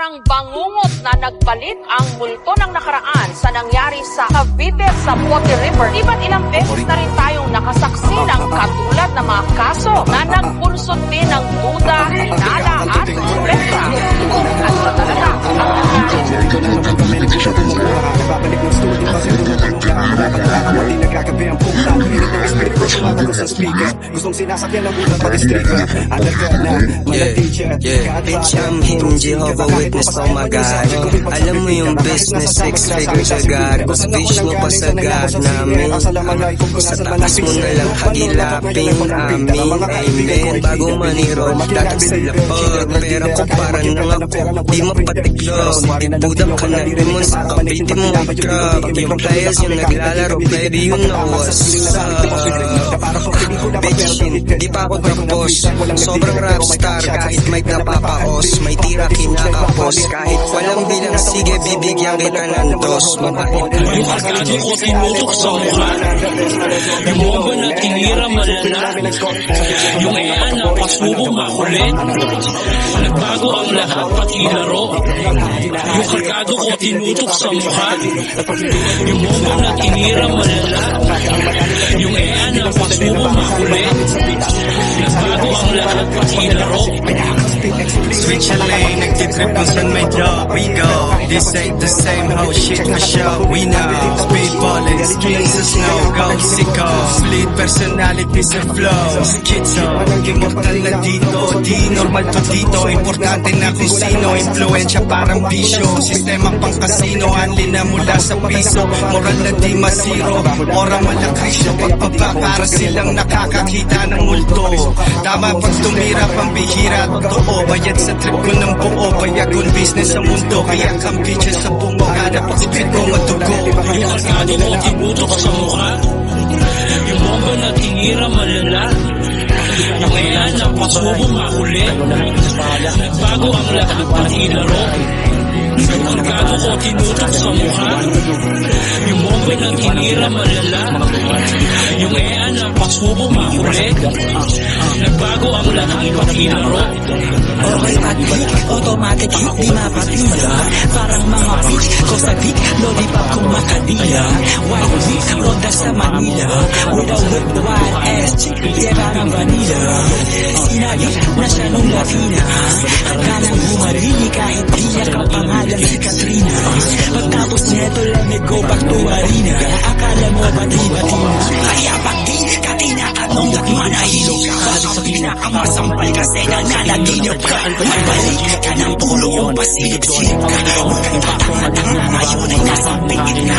Parang bangungot na nagpalit ang multo ng nakaraan sa nangyari sa Cavite sa Bote River. Iba't ilang beses na rin tayong nakasaksi ng katulad na mga kaso na nagpulsot din ng duda, hinala at suspetsa kung ano talaga Gustong sinasakyan ng bulan pag-sticker. Bitch, I'm him, Jehovah Witness, oh my God. Alam mo yung business, six figures agad. Gusto wish mo pa sagad namin. Sa taas mo na lang hagilapin. Amin, amen. Bago maniro, dating sa lapag. Pera ko para nang ako, di mapatiklog. Budang ka na rimon sa Cavite mo truck. Yung players yung naglalaro, baby, you know what's up. Bitch, di pa ako tapos. Sobrang rapstar kahit may napapaos. May tira kinakapos. Kahit walang bilang, sige bibigyan kita ng dos. Mabait yung arkado ko tinutok sa mukha. Yung bomba na tinira malala. Yung ean na pasubo makulit. Nagbago ang lahat pati laro. Yung arkado ko tinutok sa mukha. Yung bomba na tinira malala. Yung ean na pasubo makulit. Nagbago ang lahat pati laro. Switch a lane, nagtitrip kung saan may drop. We go, this ain't the same hoe shit for sure. We know, speedballing, skills sa snow. Go sicko, split personality sa flow. Schizo, immortal na dito. Di normal to dito, importante na kung sino. Influensya parang bisyo, sistema pang kasino. Anli na mula sa piso, moral na di masiro. Ora malakrisyo, pagpapa para silang nakakakita ng multo. Tama pag tumira pang bihira, totoo. Bayad sa trip ko ng buo, bayagong business sa mundo. Kaya kang bitches sa bungo, kada pag-spit ko matugo. Yung arkado ko tinutok sa mukha. Yung bomba na tinira malala. Yung ean na pasubo makulit. Nagbago ang lahat pati laro. Yung arkado ko tinutok sa mukha. Yung bomba na tinira malala. Yung ean na pasubo makulit. Nagbago ang lahat pati laro. Okay at weak, automatic hit, di mapatila. Parang mga bitch, ko sa dick, lollipop kung makadila. White week, ronda sa Manila. With a whip, wild ass chick, yeah parang vanilla. Sinagip na siya nung Latina. Hanggang bumalik kahit di niya kapangalan si Katrina. Pagtapos neto lang go back to arena. Akala mo bati-bati na. Kaya pag di ka tinatanong at manahilog ka. Baka pinakamasampal kasi nananaginip ka. Magbalik ka ng tulong, pasilip-silip ka. Huwag kang tatanga-tanga, ngayon ay nasa pingit na.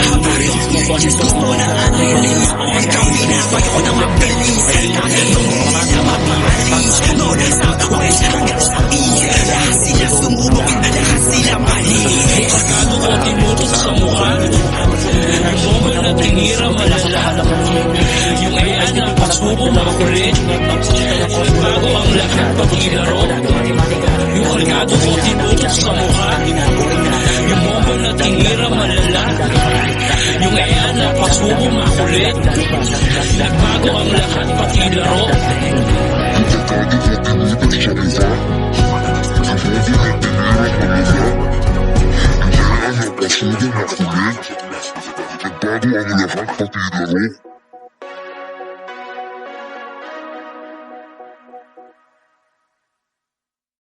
Gusto mo na release, ikaw binabayo ng mabilis. Nung hindi na mapaalis, noon southwest hanggang sa east. Lahat sila sumubok, lahat sila mali. Arkado ko tinutok sa mukha. Yung bomba na tinira malala. Yung ean na pasubo makulit. Nagbago ang lahat pati laro. Yung arkado ko tinutok sa mukha. Yung bomba na tinira malala. Yung ean na pasubo makulit. Nagbago ang lahat pati laro. Nagbago ang lahat pati laro.